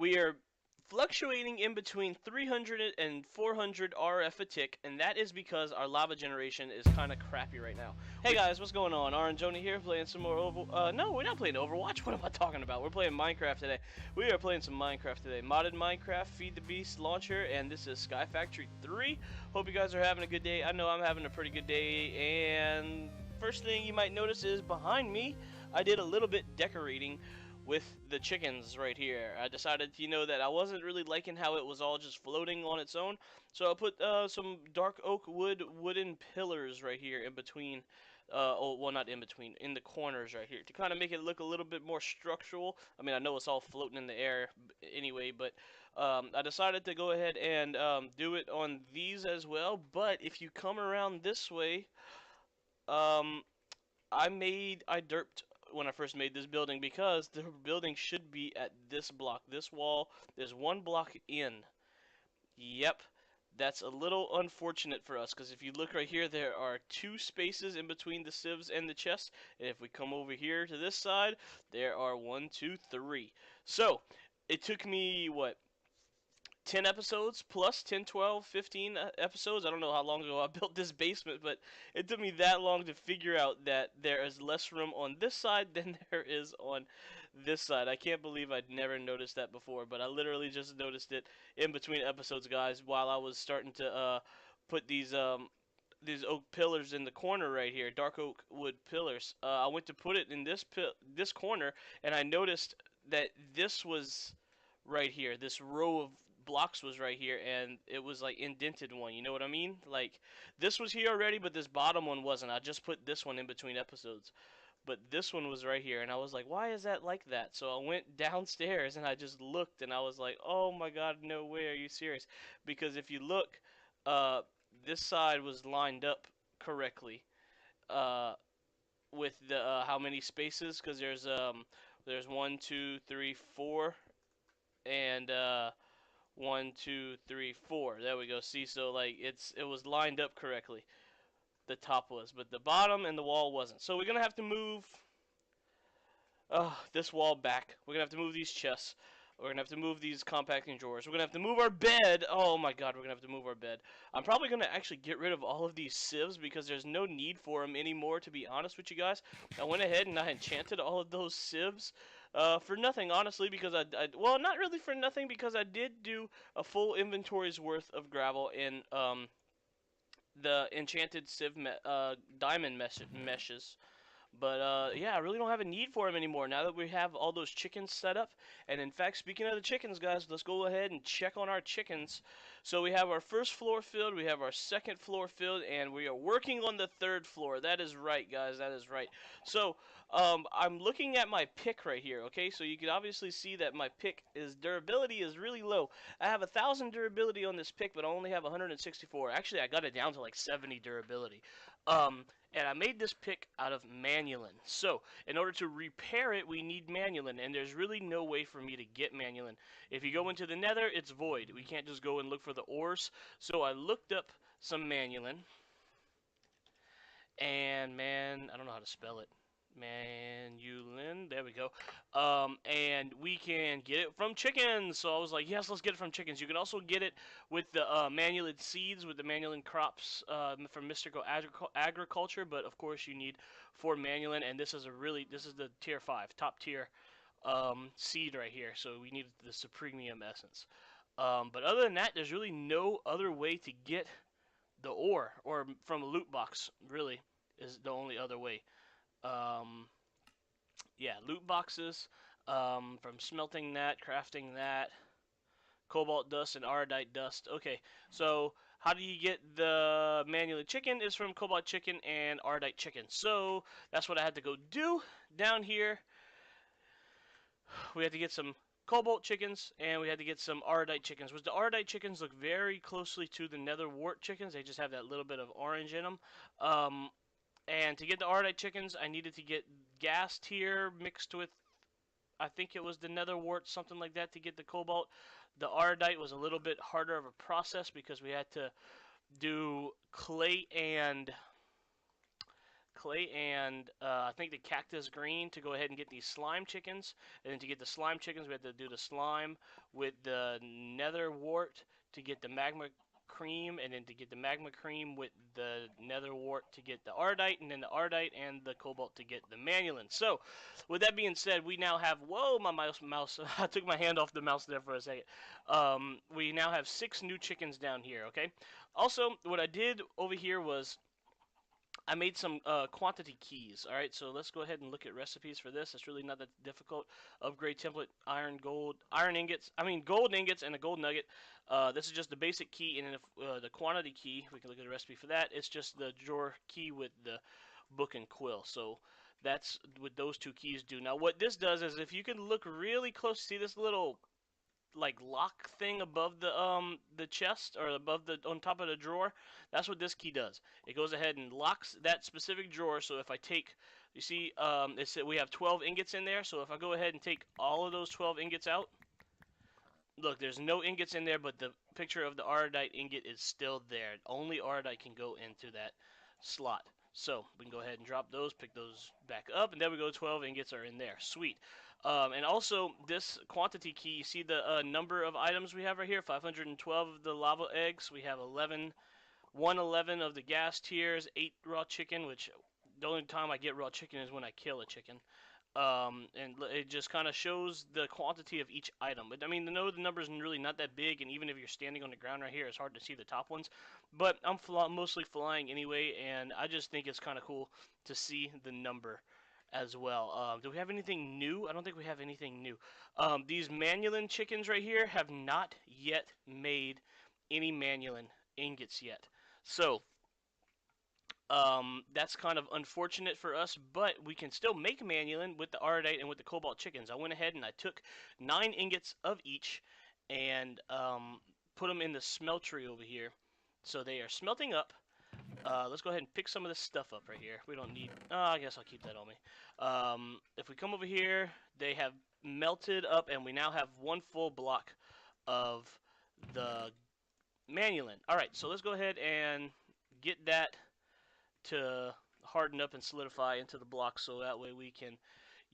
We are fluctuating in between 300 and 400 RF a tick, and that is because our lava generation is kind of crappy right now. Hey guys, what's going on? Joni here, playing some more no, we're not playing Overwatch. What am I talking about? We're playing Minecraft today. We are playing some Minecraft today. Modded Minecraft, Feed the Beast launcher, and this is Sky Factory 3. Hope you guys are having a good day. I know I'm having a pretty good day, and first thing you might notice is behind me, I did a little bit decorating with the chickens right here. I decided, that I wasn't really liking how it was all just floating on its own, so I put some dark oak wooden pillars right here in between. Oh, well, not in between, in the corners right here to kind of make it look a little bit more structural. I mean, I know it's all floating in the air anyway, but I decided to go ahead and do it on these as well. But if you come around this way, um, I derped when I first made this building because the building should be at this block. This wall, there's one block in. Yep, that's a little unfortunate for us because if you look right here, there are two spaces in between the sieves and the chests. And if we come over here to this side, there are 1, 2, 3. So it took me, what, 10 episodes plus 10, 12, 15 episodes. I don't know how long ago I built this basement, but it took me that long to figure out that there is less room on this side than there is on this side. I can't believe I'd never noticed that before, but I literally just noticed it in between episodes, guys, while I was starting to put these oak pillars in the corner right here, dark oak wood pillars. I went to put it in this corner, and I noticed that this was right here. This row of blocks was right here, and it was like indented one. You know what I mean? Like this was here already, but this bottom one wasn't. I just put this one in between episodes. But this one was right here, and I was like, why is that like that? So I went downstairs and I just looked, and I was like, oh my god, no way, are you serious? Because if you look, uh, this side was lined up correctly uh, with the how many spaces? Because there's 1, 2, 3, 4, and 1, 2, 3, 4. There we go. See, so like it was lined up correctly. The top was, but the bottom and the wall wasn't. So we're gonna have to move this wall back. We're gonna have to move these chests. We're gonna have to move these compacting drawers. We're gonna have to move our bed. Oh my god, we're gonna have to move our bed. I'm probably gonna actually get rid of all of these sieves because there's no need for them anymore, to be honest with you guys. I went ahead and I enchanted all of those sieves for nothing, honestly, because well, not really for nothing, because I did do a full inventory's worth of gravel in the enchanted sieve diamond meshes. But yeah, I really don't have a need for them anymore now that we have all those chickens set up. And in fact, speaking of the chickens, guys, let's go ahead and check on our chickens. So we have our first floor filled, we have our second floor filled, and we are working on the third floor. That is right, guys, that is right. So I'm looking at my pick right here, okay? So you can obviously see that my pick durability is really low. I have 1,000 durability on this pick, but I only have 164. Actually, I got it down to like 70 durability. And I made this pick out of manulin. So, in order to repair it, we need manulin, and there's really no way for me to get manulin. If you go into the nether, it's void. We can't just go and look for the ores. So I looked up some manulin, and man, I don't know how to spell it. Manulin, there we go. And we can get it from chickens. So I was like, yes, let's get it from chickens. You can also get it with the manulin seeds, with the manulin crops from mystical agriculture. But of course, you need 4 manulin, and this is the tier 5, top tier seed right here. So we need the supremium essence. But other than that, there's really no other way to get the ore, or from a loot box. Really, is the only other way. Um, yeah, loot boxes, from smelting that, crafting that, cobalt dust and iridite dust. Okay, so how do you get the manual chicken? Is from cobalt chicken and iridite chicken. So that's what I had to go do down here. We had to get some cobalt chickens, and we had to get some iridite chickens. Which the iridite chickens look very closely to the nether wart chickens. They just have that little bit of orange in them. And to get the iridite chickens, I needed to get gas tier mixed with, I think it was the nether wart, something like that, to get the cobalt. The iridite was a little bit harder of a process because we had to do clay and clay and I think the cactus green to go ahead and get these slime chickens. And then to get the slime chickens, we have to do the slime with the nether wart to get the magma cream, and then to get the magma cream with the nether wart to get the ardite, and then the ardite and the cobalt to get the manulin. So, with that being said, we now have, whoa, my mouse, I took my hand off the mouse there for a second. We now have 6 new chickens down here, okay? Also, what I did over here was I made some quantity keys. All right, so let's go ahead and look at recipes for this. It's really not that difficult. Upgrade template, iron, gold, iron ingots. I mean, gold ingots and a gold nugget. This is just the basic key, and then if, the quantity key, we can look at the recipe for that. It's just the drawer key with the book and quill. So that's what those 2 keys do. Now, what this does is, if you can look really close, see this little like lock thing above the chest, or above the on top of the drawer. That's what this key does. It goes ahead and locks that specific drawer. So if I take, you see, we have 12 ingots in there. So if I go ahead and take all of those 12 ingots out, look, there's no ingots in there, but the picture of the ardite ingot is still there. Only ardite can go into that slot. So we can go ahead and drop those, pick those back up, and there we go. 12 ingots are in there. Sweet. And also, this quantity key, you see the number of items we have right here? 512 of the lava eggs. We have 111 of the gas tiers, 8 raw chicken, which the only time I get raw chicken is when I kill a chicken. And it just kind of shows the quantity of each item. But I mean, the number is really not that big, and even if you're standing on the ground right here, it's hard to see the top ones. But I'm mostly flying anyway, and I just think it's kind of cool to see the number as well. Do we have anything new? I don't think we have anything new. These manulin chickens right here have not yet made any manulin ingots yet. So that's kind of unfortunate for us, but we can still make manulin with the ardite and with the cobalt chickens. I went ahead and I took 9 ingots of each and put them in the smeltery over here. So they are smelting up. Let's go ahead and pick some of this stuff up right here. We don't need, I guess I'll keep that on me. If we come over here, they have melted up, and we now have 1 full block of the manulin. Alright, so let's go ahead and get that to harden up and solidify into the block, so that way we can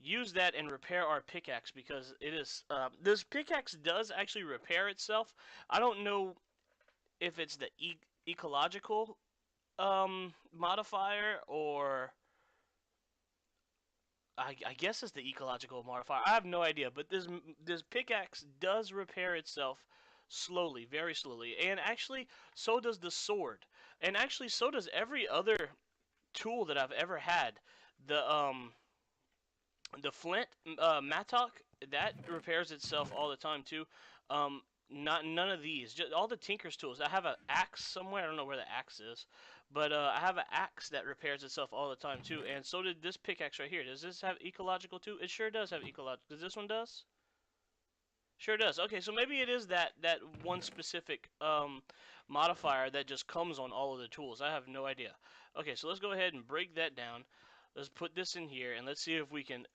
use that and repair our pickaxe, because it is this pickaxe does actually repair itself. I don't know if it's the ecological modifier, or I guess it's the ecological modifier. I have no idea, but this pickaxe does repair itself slowly, very slowly, and actually so does the sword, and actually so does every other tool that I've ever had. The flint mattock, that repairs itself all the time too. None of these, just all the tinker's tools. I have an axe somewhere. I don't know where the axe is, but I have an axe that repairs itself all the time too. And so did this pickaxe right here. Does this have ecological too? It sure does have ecological. Does this one does? Sure does. Okay, so maybe it is that one specific modifier that just comes on all of the tools. I have no idea. Okay, so let's go ahead and break that down. Let's put this in here, and let's see if we can.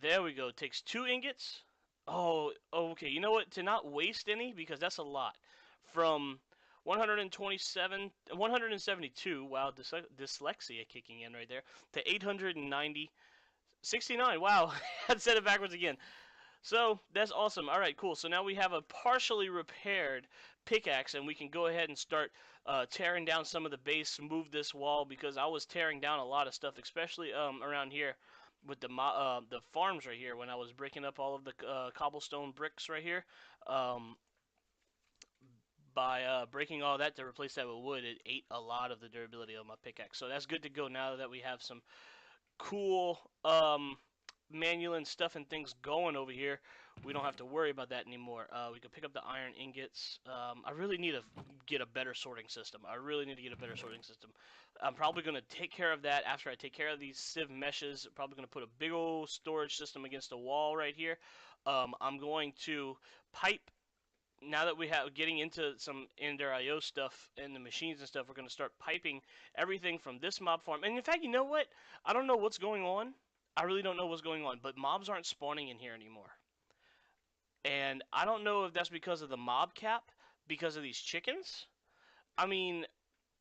There we go. It takes 2 ingots. Oh, okay. You know what? To not waste any, because that's a lot. From 127, 172. Wow, dyslexia kicking in right there. To 890, 69. Wow, I said it backwards again. So that's awesome. All right, cool. So now we have a partially repaired pickaxe, and we can go ahead and start tearing down some of the base, move this wall, because I was tearing down a lot of stuff, especially around here with the farms right here, when I was breaking up all of the cobblestone bricks right here. By breaking all that to replace that with wood, it ate a lot of the durability of my pickaxe. So that's good to go now that we have some cool manulin stuff and things going over here. We don't have to worry about that anymore. We can pick up the iron ingots. I really need to get a better sorting system. I'm probably going to take care of that after I take care of these sieve meshes. Probably going to put a big old storage system against the wall right here. I'm going to pipe. Now that we have getting into some Ender IO stuff and the machines and stuff, we're going to start piping everything from this mob farm. And in fact, you know what? I don't know what's going on. I really don't know what's going on, but mobs aren't spawning in here anymore. And I don't know if that's because of the mob cap, because of these chickens. I mean,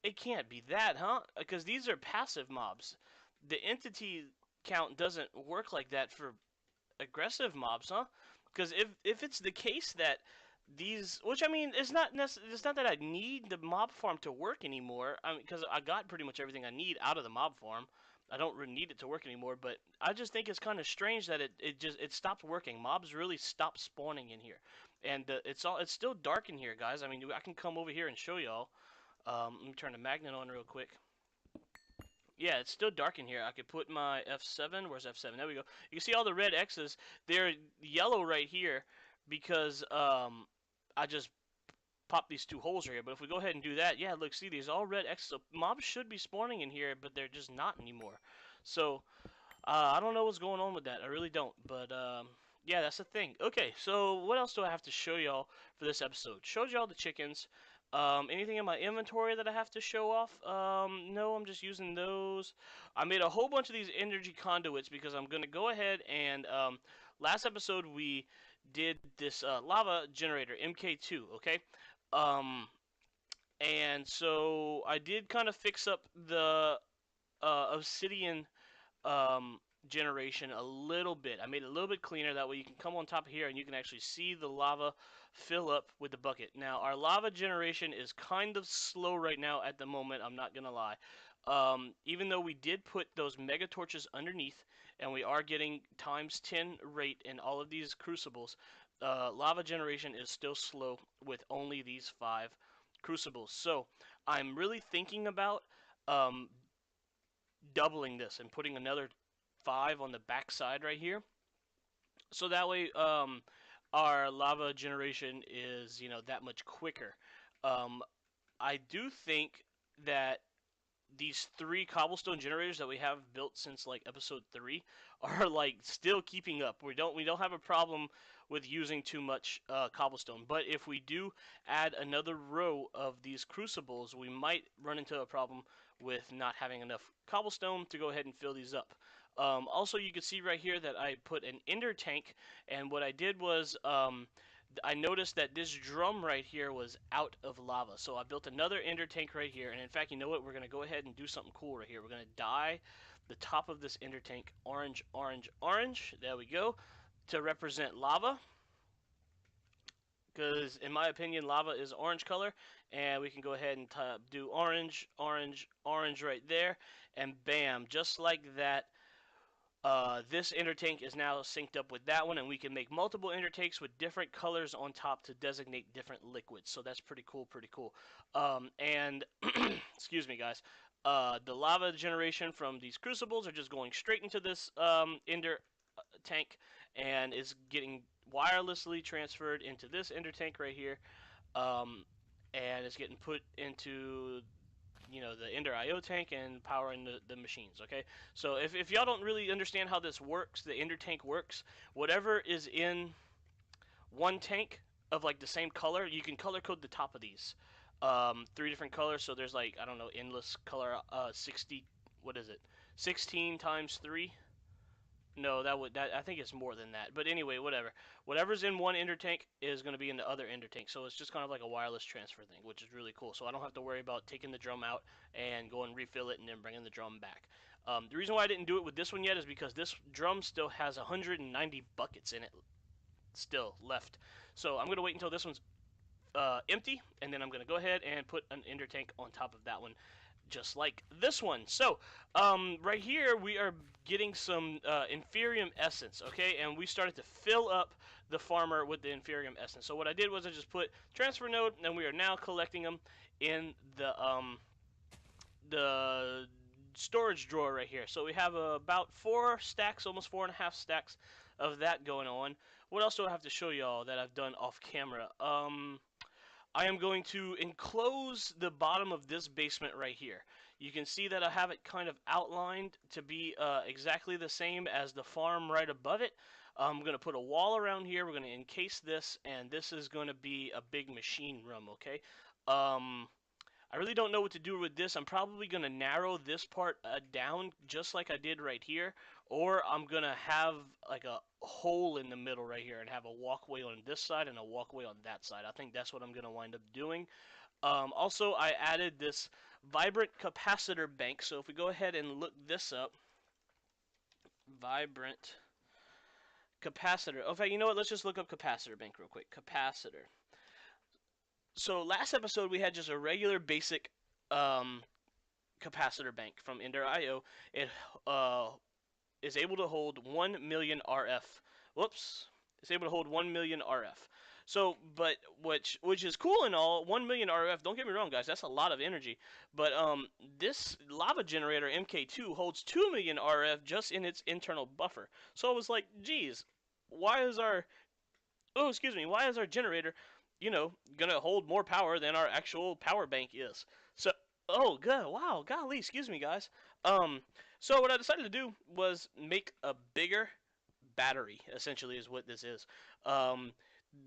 It can't be that, huh? Because these are passive mobs. The entity count doesn't work like that for aggressive mobs, huh? Because if it's the case that these, which I mean, it's not that I need the mob farm to work anymore. I mean, because I got pretty much everything I need out of the mob farm. I don't really need it to work anymore. But I just think it's kind of strange that it stopped working. Mobs really stopped spawning in here, and it's still dark in here, guys. I mean, I can come over here and show y'all. Let me turn the magnet on real quick. Yeah, it's still dark in here. I could put my F7. Where's F7? There we go. You can see all the red X's. They're yellow right here because I just popped these two holes right here. But if we go ahead and do that, yeah, look, see, these all red X's. So mobs should be spawning in here, but they're just not anymore. So I don't know what's going on with that. I really don't. But yeah, that's the thing. Okay, so what else do I have to show y'all for this episode? Showed y'all the chickens. Anything in my inventory that I have to show off? No, I'm just using those. I made a whole bunch of these energy conduits because I'm going to go ahead and last episode we did this lava generator, MK2, okay? Um, and so I did kind of fix up the obsidian um, generation a little bit. I made it a little bit cleaner. That way you can come on top of here and you can actually see the lava fill up with the bucket. Now, our lava generation is kind of slow right now at the moment. I'm not going to lie. Even though we did put those mega torches underneath and we are getting times 10 rate in all of these crucibles, lava generation is still slow with only these 5 crucibles. So I'm really thinking about um, doubling this and putting another 5 on the back side right here. So that way our lava generation is, that much quicker. Um, I do think that these 3 cobblestone generators that we have built since like episode 3 are like still keeping up. We don't have a problem with using too much cobblestone, but if we do add another row of these crucibles, we might run into a problem with not having enough cobblestone to go ahead and fill these up. Also, you can see right here that I put an ender tank, and what I did was I noticed that this drum right here was out of lava. So I built another ender tank right here. And in fact, you know what? We're going to go ahead and do something cool right here. We're going to dye the top of this ender tank orange, orange, orange. There we go. To represent lava. Because in my opinion, lava is orange color. And we can go ahead and do orange, orange, orange right there. And bam, just like that. This ender tank is now synced up with that one, and we can make multiple ender tanks with different colors on top to designate different liquids. So that's pretty cool, pretty cool. And excuse me, guys. The lava generation from these crucibles are just going straight into this ender tank, and is getting wirelessly transferred into this ender tank right here, and it's getting put into the Ender IO tank and powering the machines, okay? So if y'all don't really understand how this works, the Ender tank works, whatever is in one tank of like the same color, you can color code the top of these. 3 different colors, so there's like, I don't know, endless color, 60, what is it? 16 times 3? No, that I think it's more than that. But anyway, whatever. Whatever's in one ender tank is going to be in the other ender tank. So it's just kind of like a wireless transfer thing, which is really cool. So I don't have to worry about taking the drum out and go and refill it and then bringing the drum back. The reason why I didn't do it with this one yet is because this drum still has 190 buckets in it still left. So I'm going to wait until this one's empty, and then I'm going to go ahead and put an ender tank on top of that one, just like this one. So right here we are getting some inferium essence, okay, and we started to fill up the farmer with the inferium essence. So what I did was I just put transfer node, and we are now collecting them in the storage drawer right here. So we have about 4 stacks, almost 4.5 stacks of that going on. What else do I have to show y'all that I've done off camera? I am going to enclose the bottom of this basement right here. You can see that I have it kind of outlined to be exactly the same as the farm right above it. I'm going to put a wall around here. We're going to encase this, and this is going to be a big machine room, okay? I really don't know what to do with this. I'm probably going to narrow this part down just like I did right here, or I'm going to have like a hole in the middle right here and have a walkway on this side and a walkway on that side. I think that's what I'm going to wind up doing. Also, I added this vibrant capacitor bank. So if we go ahead and look this up, vibrant capacitor. In fact, you know what? Let's just look up capacitor bank real quick. Capacitor. So last episode we had just a regular basic capacitor bank from Ender.io. It is able to hold 1 million RF. Whoops. It's able to hold 1 million RF. So, but which is cool and all. 1 million RF. Don't get me wrong, guys. That's a lot of energy. But this lava generator MK2 holds 2 million RF just in its internal buffer. So I was like, geez, why is our why is our generator, gonna hold more power than our actual power bank is? So, oh, good, wow, golly, excuse me, guys. So what I decided to do was make a bigger battery, essentially, is what this is.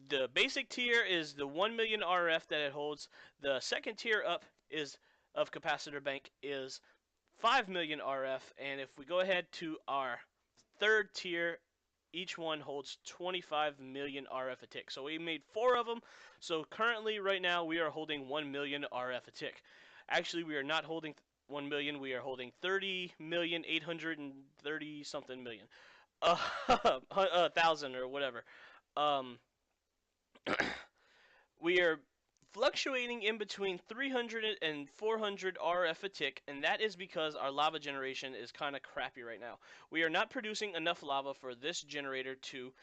The basic tier is the 1 million RF that it holds. The second tier up is of capacitor bank is 5 million RF, and if we go ahead to our third tier, each one holds 25 million RF a tick. So we made 4 of them. So currently, right now, we are holding 1 million RF a tick. Actually, we are not holding 1 million. We are holding 30,830 something million. 1,000 or whatever. We are fluctuating in between 300 and 400 RF a tick, and that is because our lava generation is kind of crappy right now. We are not producing enough lava for this generator to,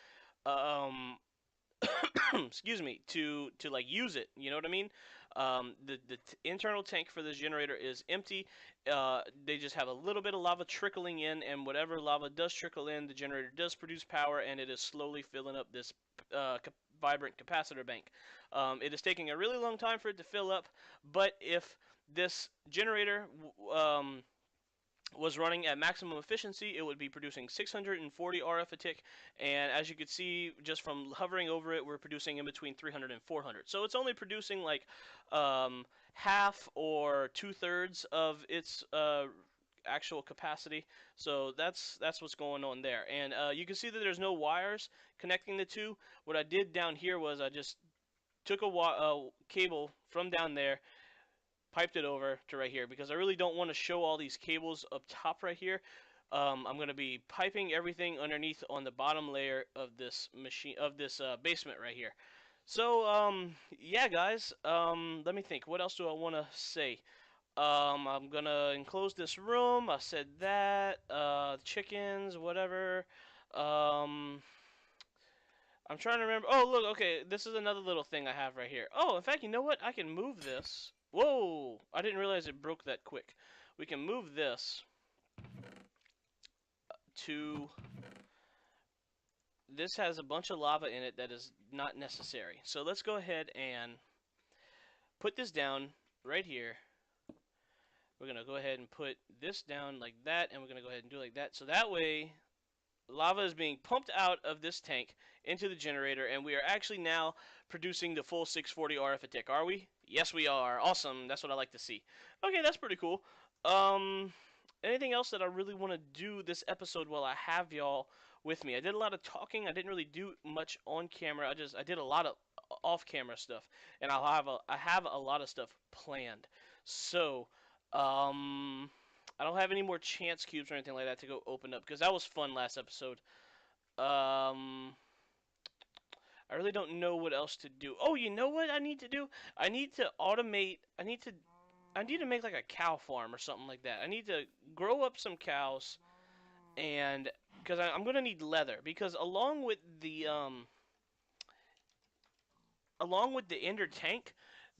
excuse me, to like use it. You know what I mean? The internal tank for this generator is empty. They just have a little bit of lava trickling in, and whatever lava does trickle in, the generator does produce power, and it is slowly filling up this vibrant capacitor bank. It is taking a really long time for it to fill up, but if this generator was running at maximum efficiency, it would be producing 640 RF a tick, and as you can see just from hovering over it, we're producing in between 300 and 400. So it's only producing like half or 2/3 of its actual capacity. So that's what's going on there. And you can see that there's no wires connecting the two. What I did down here was I just took a cable from down there, piped it over to right here, because I really don't want to show all these cables up top right here. I'm going to be piping everything underneath on the bottom layer of this basement right here. So yeah, guys, let me think. What else do I want to say? I'm gonna enclose this room. I said that. Chickens, whatever. I'm trying to remember. Oh, look, okay, this is another little thing I have right here. Oh, in fact, you know what? I can move this. Whoa! I didn't realize it broke that quick. We can move this to... This has a bunch of lava in it that is not necessary. So let's go ahead and put this down right here. We're going to go ahead and put this down like that, and we're going to go ahead and do it like that. So that way, lava is being pumped out of this tank into the generator, and we are actually now producing the full 640 RF a tick. Are we? Yes, we are. Awesome. That's what I like to see. Okay, that's pretty cool. Anything else that I really want to do this episode while I have y'all with me? I did a lot of talking. I didn't really do much on camera. I did a lot of off-camera stuff, and I have a lot of stuff planned. So, I don't have any more chance cubes or anything like that to go open up, because that was fun last episode. I really don't know what else to do. Oh, you know what I need to do? I need to automate. I need to make like a cow farm or something like that. I need to grow up some cows, and because I'm gonna need leather, because along with the ender tank,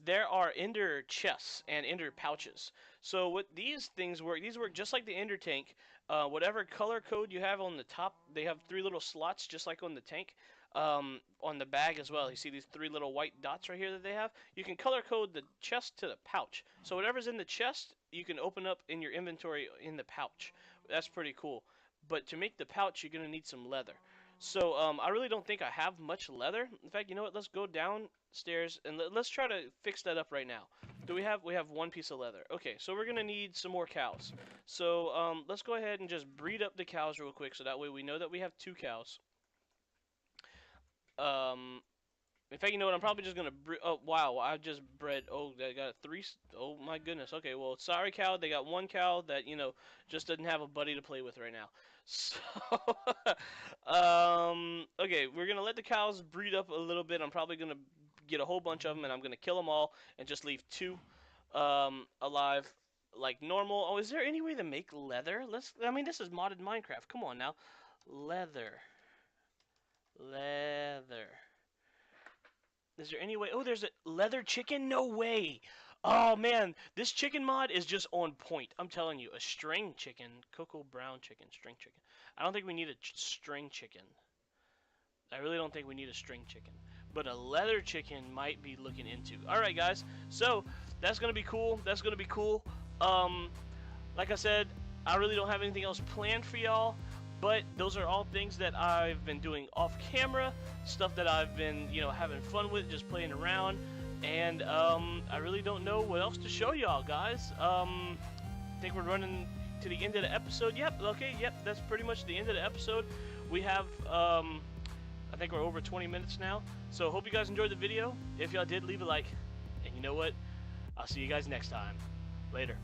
there are ender chests and ender pouches. So what these things work, these work just like the ender tank. Whatever color code you have on the top, they have 3 little slots just like on the tank. On the bag as well, you see these 3 little white dots right here that they have. You can color code the chest to the pouch. So whatever's in the chest, you can open up in your inventory in the pouch. That's pretty cool. But to make the pouch, you're gonna need some leather. So I really don't think I have much leather. In fact, you know what? Let's go downstairs and let's try to fix that up right now. We have 1 piece of leather. Okay, so we're gonna need some more cows. So let's go ahead and just breed up the cows real quick, so that way we know that we have 2 cows. In fact, you know what? I'm probably just gonna. Oh wow! I just bred. Oh, they got three. Oh my goodness. Okay, well, sorry, cow. They got one cow that just doesn't have a buddy to play with right now. So, okay, we're gonna let the cows breed up a little bit. I'm probably gonna get a whole bunch of them, and I'm gonna kill them all and just leave two, alive, like normal. Oh, is there any way to make leather? I mean, this is modded Minecraft. Come on now, leather. Leather. Is there any way? Oh, there's a leather chicken? No way. Oh man, this chicken mod is just on point. I'm telling you, a string chicken, cocoa brown chicken, string chicken. I don't think we need a string chicken. I really don't think we need a string chicken. But a leather chicken might be looking into. Alright guys, so that's gonna be cool. That's gonna be cool. Like I said, I really don't have anything else planned for y'all. But those are all things that I've been doing off camera, stuff that I've been, having fun with, just playing around, and I really don't know what else to show y'all, guys. I think we're running to the end of the episode. Yep, okay, yep, that's pretty much the end of the episode. We have, I think we're over 20 minutes now, so hope you guys enjoyed the video. If y'all did, leave a like, and you know what? I'll see you guys next time. Later.